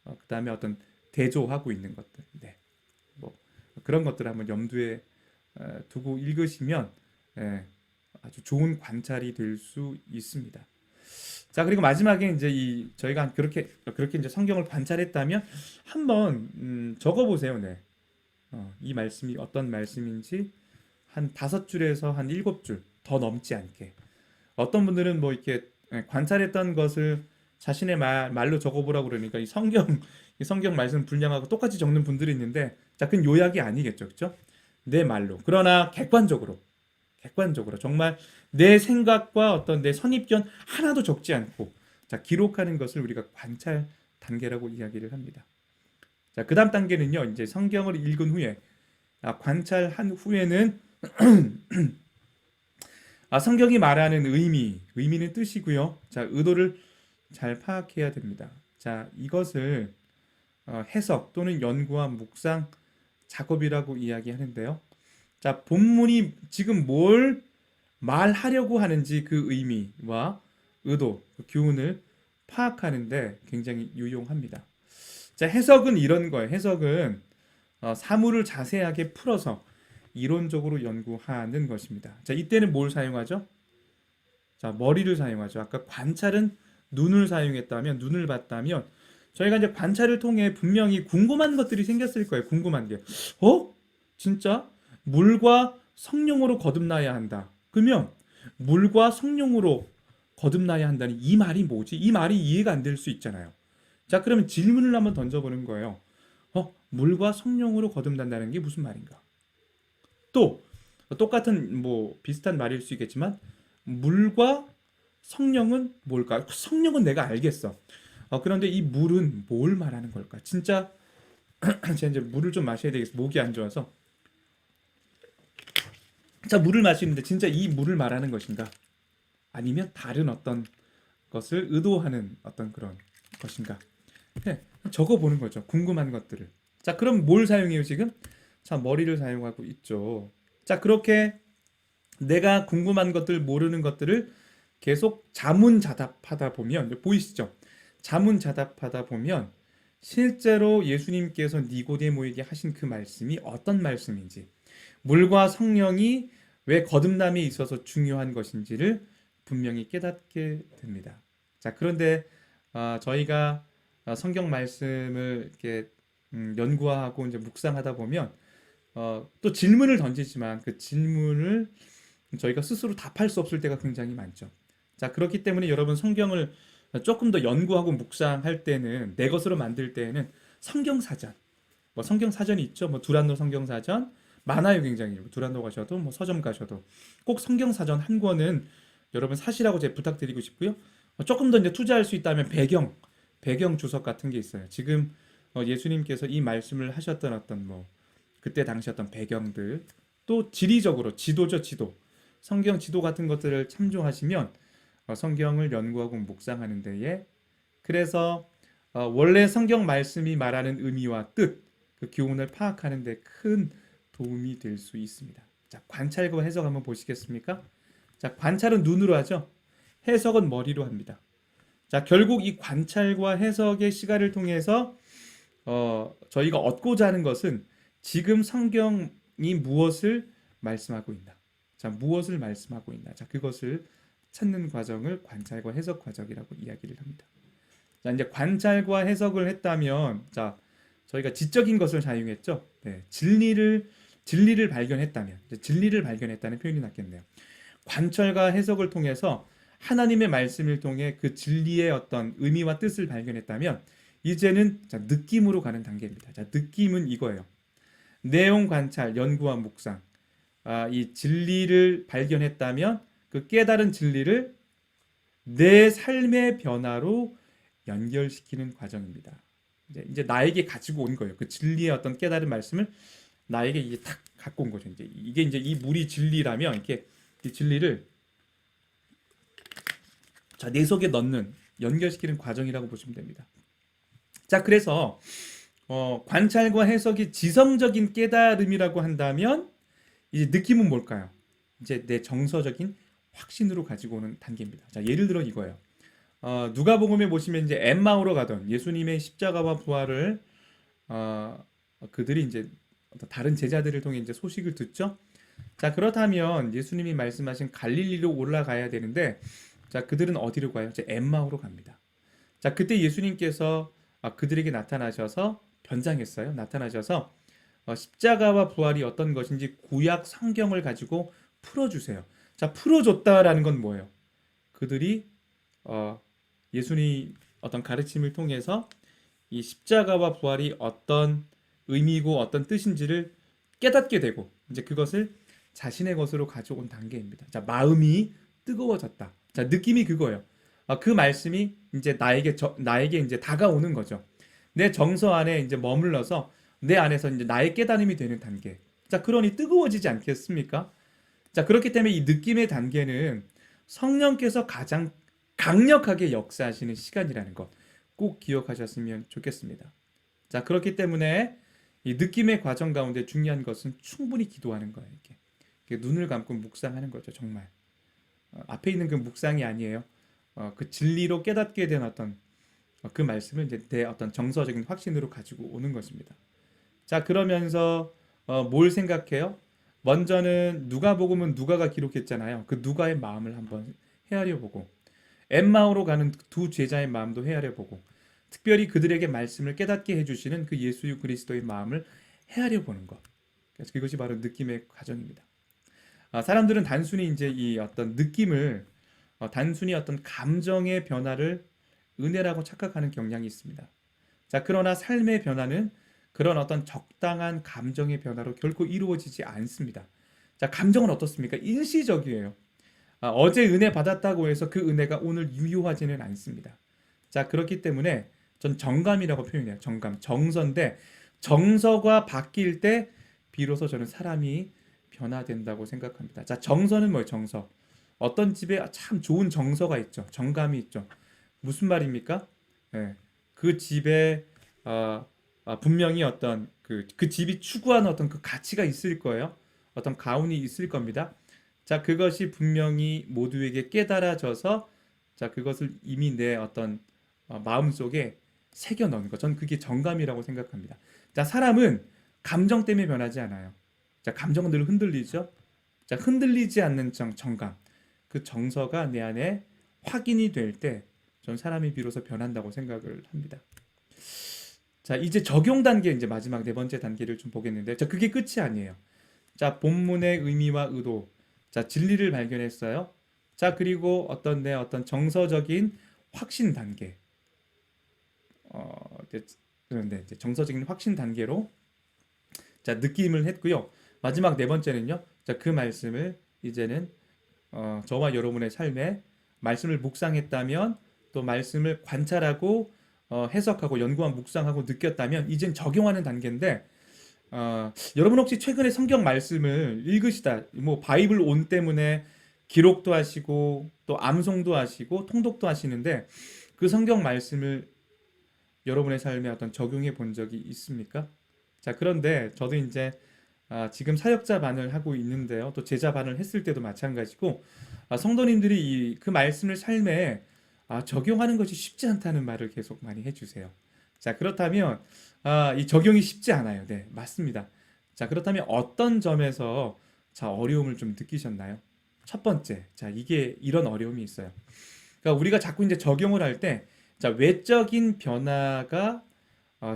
그 다음에 어떤 대조하고 있는 것들. 네. 뭐 그런 것들을 한번 염두에 두고 읽으시면 아주 좋은 관찰이 될 수 있습니다. 자, 그리고 마지막에 이제 저희가 그렇게 이제 성경을 관찰했다면 한번 적어보세요. 네. 이 말씀이 어떤 말씀인지 한 5줄에서 한 7줄 더 넘지 않게. 어떤 분들은 뭐 이렇게 관찰했던 것을 자신의 말로 적어보라고 그러니까 이 성경 말씀 분량하고 똑같이 적는 분들이 있는데, 자, 그건 요약이 아니겠죠, 그렇죠? 내 말로. 그러나 객관적으로 정말 내 생각과 어떤 내 선입견 하나도 적지 않고 자, 기록하는 것을 우리가 관찰 단계라고 이야기를 합니다. 자, 그다음 단계는요. 이제 성경을 읽은 후에 관찰한 후에는 성경이 말하는 의미는 뜻이고요. 자, 의도를 잘 파악해야 됩니다. 자, 이것을 해석 또는 연구와 묵상 작업이라고 이야기하는데요. 자, 본문이 지금 뭘 말하려고 하는지 그 의미와 의도, 그 교훈을 파악하는데 굉장히 유용합니다. 자, 해석은 이런 거예요. 해석은 사물을 자세하게 풀어서 이론적으로 연구하는 것입니다. 자, 이때는 뭘 사용하죠? 자, 머리를 사용하죠. 아까 관찰은 눈을 사용했다면, 눈을 봤다면 저희가 이제 관찰을 통해 분명히 궁금한 것들이 생겼을 거예요. 궁금한 게. 진짜? 물과 성령으로 거듭나야 한다. 그러면 물과 성령으로 거듭나야 한다는 이 말이 뭐지? 이 말이 이해가 안 될 수 있잖아요. 자, 그러면 질문을 한번 던져보는 거예요. 물과 성령으로 거듭난다는 게 무슨 말인가? 또 똑같은 뭐 비슷한 말일 수 있겠지만 물과 성령은 뭘까? 성령은 내가 알겠어. 그런데 이 물은 뭘 말하는 걸까? 진짜 제가 이제 물을 좀 마셔야 되겠어. 목이 안 좋아서. 자, 물을 마시는데 진짜 이 물을 말하는 것인가? 아니면 다른 어떤 것을 의도하는 어떤 그런 것인가? 네, 적어 보는 거죠. 궁금한 것들을. 자, 그럼 뭘 사용해요, 지금? 자, 머리를 사용하고 있죠. 자, 그렇게 내가 궁금한 것들, 모르는 것들을 계속 자문자답하다 보면 보이시죠? 자문자답하다 보면 실제로 예수님께서 니고데모에게 하신 그 말씀이 어떤 말씀인지, 물과 성령이 왜 거듭남에 있어서 중요한 것인지를 분명히 깨닫게 됩니다. 자, 그런데 저희가 성경 말씀을 이렇게 연구하고 이제 묵상하다 보면 또 질문을 던지지만 그 질문을 저희가 스스로 답할 수 없을 때가 굉장히 많죠. 자, 그렇기 때문에 여러분 성경을 조금 더 연구하고 묵상할 때는 내 것으로 만들 때에는 성경 사전, 뭐 성경 사전이 있죠. 뭐 두란노 성경 사전 많아요, 굉장히. 두란노 가셔도 뭐 서점 가셔도 꼭 성경 사전 한 권은 여러분 사시라고 제가 부탁드리고 싶고요. 조금 더 이제 투자할 수 있다면 배경 주석 같은 게 있어요. 지금 예수님께서 이 말씀을 하셨던 어떤 뭐 그때 당시 어떤 배경들, 또 지리적으로 지도죠, 지도. 성경 지도 같은 것들을 참조하시면 성경을 연구하고 묵상하는 데에, 그래서 원래 성경 말씀이 말하는 의미와 뜻, 그 교훈을 파악하는 데 큰 도움이 될 수 있습니다. 자, 관찰과 해석 한번 보시겠습니까? 자, 관찰은 눈으로 하죠. 해석은 머리로 합니다. 자, 결국 이 관찰과 해석의 시간을 통해서 저희가 얻고자 하는 것은 지금 성경이 무엇을 말씀하고 있나? 자, 무엇을 말씀하고 있나? 자, 그것을 찾는 과정을 관찰과 해석 과정이라고 이야기를 합니다. 자, 이제 관찰과 해석을 했다면, 자, 저희가 지적인 것을 사용했죠. 네, 진리를 발견했다면, 진리를 발견했다는 표현이 낫겠네요. 관찰과 해석을 통해서 하나님의 말씀을 통해 그 진리의 어떤 의미와 뜻을 발견했다면, 이제는 자, 느낌으로 가는 단계입니다. 자, 느낌은 이거예요. 내용 관찰, 연구와 묵상. 이 진리를 발견했다면 그 깨달은 진리를 내 삶의 변화로 연결시키는 과정입니다. 이제 나에게 가지고 온 거예요. 그 진리의 어떤 깨달은 말씀을 나에게 이제 탁 갖고 온 거죠. 이게 이제 이 물이 진리라면 이렇게 이 진리를 자, 내 속에 넣는 연결시키는 과정이라고 보시면 됩니다. 자, 그래서 관찰과 해석이 지성적인 깨달음이라고 한다면 이제 느낌은 뭘까요? 이제 내 정서적인 확신으로 가지고 오는 단계입니다. 자, 예를 들어 이거예요. 누가복음에 보시면 이제 엠마오로 가던 예수님의 십자가와 부활을 그들이 이제 다른 제자들을 통해 이제 소식을 듣죠. 자, 그렇다면 예수님이 말씀하신 갈릴리로 올라가야 되는데, 자, 그들은 어디로 가요? 이제 엠마오로 갑니다. 자, 그때 예수님께서 그들에게 나타나셔서 변장했어요. 나타나셔서 십자가와 부활이 어떤 것인지 구약 성경을 가지고 풀어주세요. 자, 풀어줬다라는 건 뭐예요? 그들이 예수님 어떤 가르침을 통해서 이 십자가와 부활이 어떤 의미고 어떤 뜻인지를 깨닫게 되고 이제 그것을 자신의 것으로 가져온 단계입니다. 자, 마음이 뜨거워졌다. 자, 느낌이 그거예요. 그 말씀이 이제 나에게 이제 다가오는 거죠. 내 정서 안에 이제 머물러서 내 안에서 이제 나의 깨달음이 되는 단계. 자, 그러니 뜨거워지지 않겠습니까? 자, 그렇기 때문에 이 느낌의 단계는 성령께서 가장 강력하게 역사하시는 시간이라는 것 꼭 기억하셨으면 좋겠습니다. 자, 그렇기 때문에 이 느낌의 과정 가운데 중요한 것은 충분히 기도하는 거예요. 이렇게 눈을 감고 묵상하는 거죠, 정말. 앞에 있는 그 묵상이 아니에요. 그 진리로 깨닫게 된 어떤 그 말씀을 이제 내 어떤 정서적인 확신으로 가지고 오는 것입니다. 자, 그러면서 뭘 생각해요? 먼저는 누가복음은 누가가 기록했잖아요. 그 누가의 마음을 한번 헤아려 보고 엠마오로 가는 두 제자의 마음도 헤아려 보고 특별히 그들에게 말씀을 깨닫게 해주시는 그 예수 그리스도의 마음을 헤아려 보는 것. 그래서 그것이 바로 느낌의 과정입니다. 사람들은 단순히 이제 이 어떤 느낌을 단순히 어떤 감정의 변화를 은혜라고 착각하는 경향이 있습니다. 자, 그러나 삶의 변화는 그런 어떤 적당한 감정의 변화로 결코 이루어지지 않습니다. 자, 감정은 어떻습니까? 일시적이에요. 어제 은혜 받았다고 해서 그 은혜가 오늘 유효하지는 않습니다. 자, 그렇기 때문에 전 정감이라고 표현해요. 정감, 정서인데 정서가 바뀔 때 비로소 저는 사람이 변화된다고 생각합니다. 자, 정서는 뭐예요? 정서. 어떤 집에 참 좋은 정서가 있죠. 정감이 있죠. 무슨 말입니까? 예, 그 집에 분명히 어떤 그 집이 추구하는 어떤 그 가치가 있을 거예요. 어떤 가운이 있을 겁니다. 자, 그것이 분명히 모두에게 깨달아져서 자, 그것을 이미 내 어떤 마음속에 새겨 넣는 것. 저는 그게 정감이라고 생각합니다. 자, 사람은 감정 때문에 변하지 않아요. 자, 감정은 늘 흔들리죠. 자, 흔들리지 않는 정감. 그 정서가 내 안에 확인이 될 때 전 사람이 비로소 변한다고 생각을 합니다. 자, 이제 적용 단계 이제 마지막 네 번째 단계를 좀 보겠는데, 자, 그게 끝이 아니에요. 자, 본문의 의미와 의도. 자, 진리를 발견했어요. 자, 그리고 어떤 내 어떤 정서적인 확신 단계. 그런데 이제 정서적인 확신 단계로 자, 느낌을 했고요. 마지막 네 번째는요. 자, 그 말씀을 이제는 저와 여러분의 삶에 말씀을 묵상했다면 또 말씀을 관찰하고 해석하고 연구하고 묵상하고 느꼈다면 이젠 적용하는 단계인데 여러분 혹시 최근에 성경 말씀을 읽으시다 뭐 바이블 온 때문에 기록도 하시고 또 암송도 하시고 통독도 하시는데 그 성경 말씀을 여러분의 삶에 어떤 적용해 본 적이 있습니까? 자, 그런데 저도 이제 지금 사역자 반을 하고 있는데요. 또 제자 반을 했을 때도 마찬가지고 성도님들이 그 말씀을 삶에 적용하는 것이 쉽지 않다는 말을 계속 많이 해주세요. 자, 그렇다면 이 적용이 쉽지 않아요. 네, 맞습니다. 자, 그렇다면 어떤 점에서 자, 어려움을 좀 느끼셨나요? 첫 번째, 자, 이게 이런 어려움이 있어요. 그러니까 우리가 자꾸 이제 적용을 할 때, 자, 외적인 변화가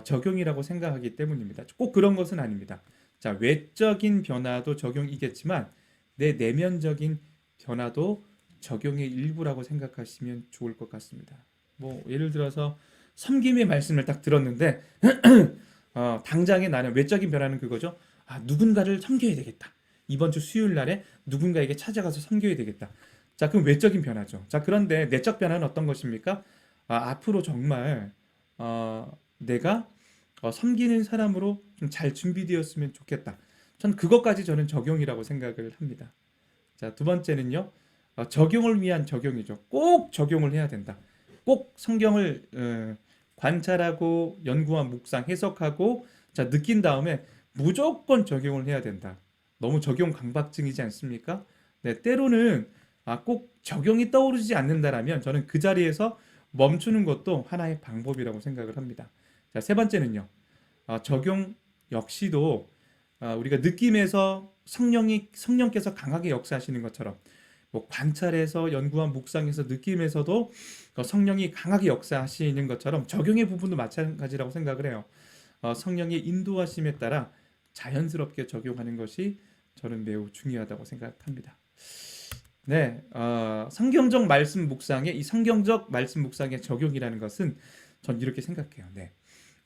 적용이라고 생각하기 때문입니다. 꼭 그런 것은 아닙니다. 자, 외적인 변화도 적용이겠지만 내 내면적인 변화도 적용의 일부라고 생각하시면 좋을 것 같습니다. 뭐 예를 들어서 섬김의 말씀을 딱 들었는데 당장에 나는 외적인 변화는 그거죠. 누군가를 섬겨야 되겠다. 이번 주 수요일 날에 누군가에게 찾아가서 섬겨야 되겠다. 자, 그럼 외적인 변화죠. 자, 그런데 내적 변화는 어떤 것입니까? 앞으로 정말 내가 섬기는 사람으로 좀 잘 준비되었으면 좋겠다. 전 그것까지 저는 적용이라고 생각을 합니다. 자, 두 번째는요. 적용을 위한 적용이죠. 꼭 적용을 해야 된다. 꼭 성경을 관찰하고 연구와 묵상, 해석하고 자, 느낀 다음에 무조건 적용을 해야 된다. 너무 적용 강박증이지 않습니까? 네, 때로는 꼭 적용이 떠오르지 않는다라면 저는 그 자리에서 멈추는 것도 하나의 방법이라고 생각을 합니다. 자, 세 번째는요. 적용 역시도 우리가 느낌에서 성령께서 강하게 역사하시는 것처럼 뭐 관찰해서 연구한 묵상에서 느낌에서도 성령이 강하게 역사하시는 것처럼 적용의 부분도 마찬가지라고 생각을 해요. 성령의 인도하심에 따라 자연스럽게 적용하는 것이 저는 매우 중요하다고 생각합니다. 네, 성경적 말씀 묵상의 이 성경적 말씀 묵상의 적용이라는 것은 전 이렇게 생각해요. 네.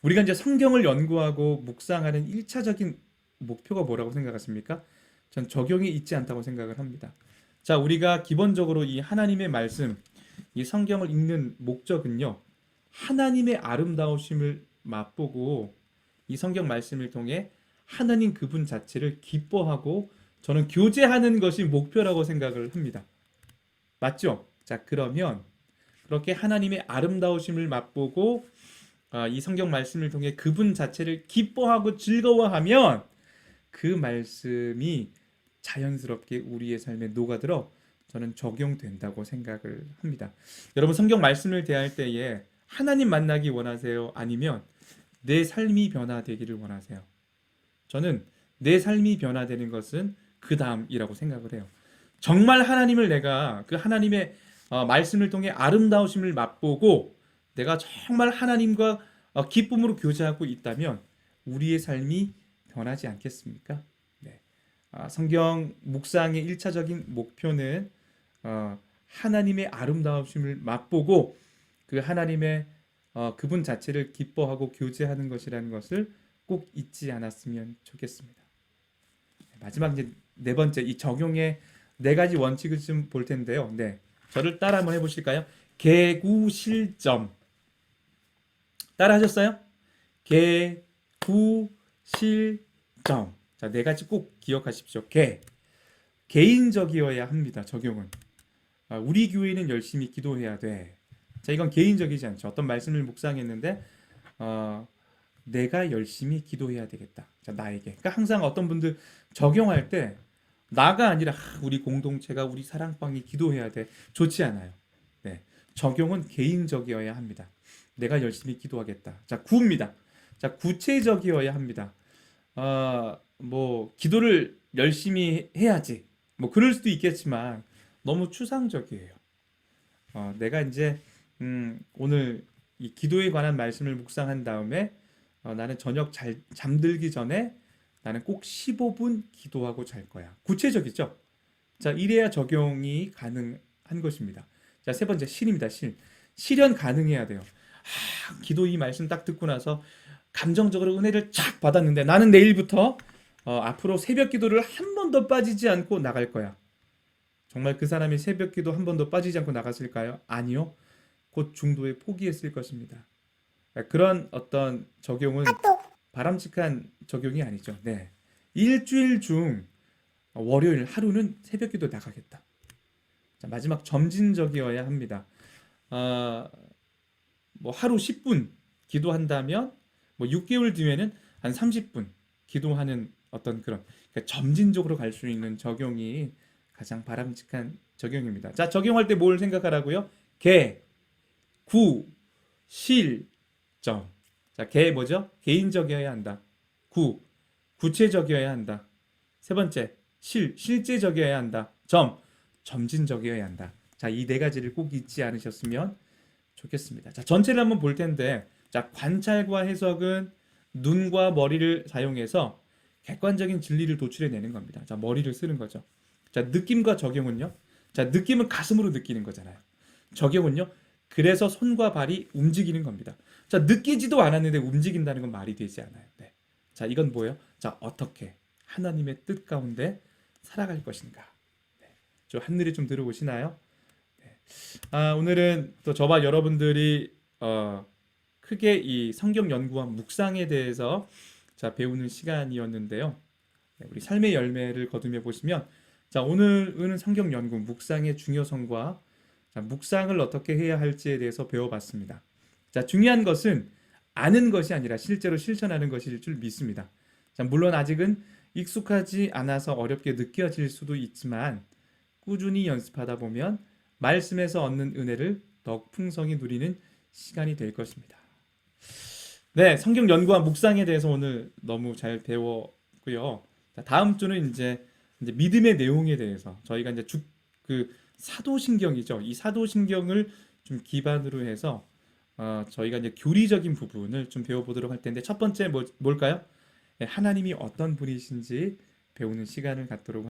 우리가 이제 성경을 연구하고 묵상하는 1차적인 목표가 뭐라고 생각하십니까? 전 적용이 있지 않다고 생각을 합니다. 자, 우리가 기본적으로 이 하나님의 말씀, 이 성경을 읽는 목적은요. 하나님의 아름다우심을 맛보고 이 성경 말씀을 통해 하나님 그분 자체를 기뻐하고 저는 교제하는 것이 목표라고 생각을 합니다. 맞죠? 자, 그러면 그렇게 하나님의 아름다우심을 맛보고 이 성경 말씀을 통해 그분 자체를 기뻐하고 즐거워하면 그 말씀이 자연스럽게 우리의 삶에 녹아들어 저는 적용된다고 생각을 합니다. 여러분 성경 말씀을 대할 때에 하나님 만나기 원하세요? 아니면 내 삶이 변화되기를 원하세요? 저는 내 삶이 변화되는 것은 그 다음이라고 생각을 해요. 정말 하나님을 내가 그 하나님의 말씀을 통해 아름다우심을 맛보고 내가 정말 하나님과 기쁨으로 교제하고 있다면 우리의 삶이 변하지 않겠습니까? 네. 성경 묵상의 1차적인 목표는 하나님의 아름다우심을 맛보고 그 하나님의 그분 자체를 기뻐하고 교제하는 것이라는 것을 꼭 잊지 않았으면 좋겠습니다. 마지막 이제 네 번째 이 적용의 네 가지 원칙을 좀 볼 텐데요. 네, 저를 따라 한번 해보실까요? 개구실점 따라 하셨어요? 개구실점. 자, 네 가지 꼭 기억하십시오. 개인적이어야 합니다. 적용은. 우리 교회는 열심히 기도해야 돼. 자, 이건 개인적이지 않죠. 어떤 말씀을 묵상했는데 내가 열심히 기도해야 되겠다. 자, 나에게. 그러니까 항상 어떤 분들 적용할 때 나가 아니라 우리 공동체가 우리 사랑방이 기도해야 돼. 좋지 않아요. 네. 적용은 개인적이어야 합니다. 내가 열심히 기도하겠다. 자, 구입니다. 자, 구체적이어야 합니다. 뭐 기도를 열심히 해야지. 뭐 그럴 수도 있겠지만 너무 추상적이에요. 내가 이제 오늘 이 기도에 관한 말씀을 묵상한 다음에 나는 저녁 잘 잠들기 전에 나는 꼭 15분 기도하고 잘 거야. 구체적이죠? 자, 이래야 적용이 가능한 것입니다. 자, 세 번째 실입니다. 실현 가능해야 돼요. 기도 이 말씀 딱 듣고 나서 감정적으로 은혜를 착 받았는데 나는 내일부터 앞으로 새벽 기도를 한 번도 빠지지 않고 나갈 거야. 정말 그 사람이 새벽 기도 한 번도 빠지지 않고 나갔을까요? 아니요. 곧 중도에 포기했을 것입니다. 그런 어떤 적용은 바람직한 적용이 아니죠. 네. 일주일 중 월요일 하루는 새벽 기도 나가겠다. 자, 마지막 점진적이어야 합니다. 뭐 하루 10분 기도한다면 뭐 6개월 뒤에는 한 30분 기도하는 어떤 그런 그러니까 점진적으로 갈 수 있는 적용이 가장 바람직한 적용입니다. 자, 적용할 때 뭘 생각하라고요? 구, 실, 점. 자, 뭐죠? 개인적이어야 한다. 구체적이어야 한다. 세 번째, 실제적이어야 한다. 점진적이어야 한다. 자, 이 네 가지를 꼭 잊지 않으셨으면 좋겠습니다. 자, 전체를 한번 볼 텐데, 자, 관찰과 해석은 눈과 머리를 사용해서 객관적인 진리를 도출해내는 겁니다. 자, 머리를 쓰는 거죠. 자, 느낌과 적용은요? 자, 느낌은 가슴으로 느끼는 거잖아요. 적용은요? 그래서 손과 발이 움직이는 겁니다. 자, 느끼지도 않았는데 움직인다는 건 말이 되지 않아요. 네. 자, 이건 뭐예요? 자, 어떻게 하나님의 뜻 가운데 살아갈 것인가? 네. 저 한늘이 좀 들어오시나요? 네. 오늘은 또 저와 여러분들이 크게 이 성경 연구와 묵상에 대해서 자, 배우는 시간이었는데요. 네, 우리 삶의 열매를 거두며 보시면 자, 오늘은 성경 연구 묵상의 중요성과 자, 묵상을 어떻게 해야 할지에 대해서 배워봤습니다. 자, 중요한 것은 아는 것이 아니라 실제로 실천하는 것일 줄 믿습니다. 자, 물론 아직은 익숙하지 않아서 어렵게 느껴질 수도 있지만 꾸준히 연습하다 보면 말씀에서 얻는 은혜를 더욱 풍성히 누리는 시간이 될 것입니다. 네, 성경 연구와 묵상에 대해서 오늘 너무 잘 배웠고요. 자, 다음 주는 이제 믿음의 내용에 대해서 저희가 이제 그 사도신경이죠. 이 사도신경을 좀 기반으로 해서 저희가 이제 교리적인 부분을 좀 배워보도록 할 텐데 첫 번째 뭘까요? 하나님이 어떤 분이신지 배우는 시간을 갖도록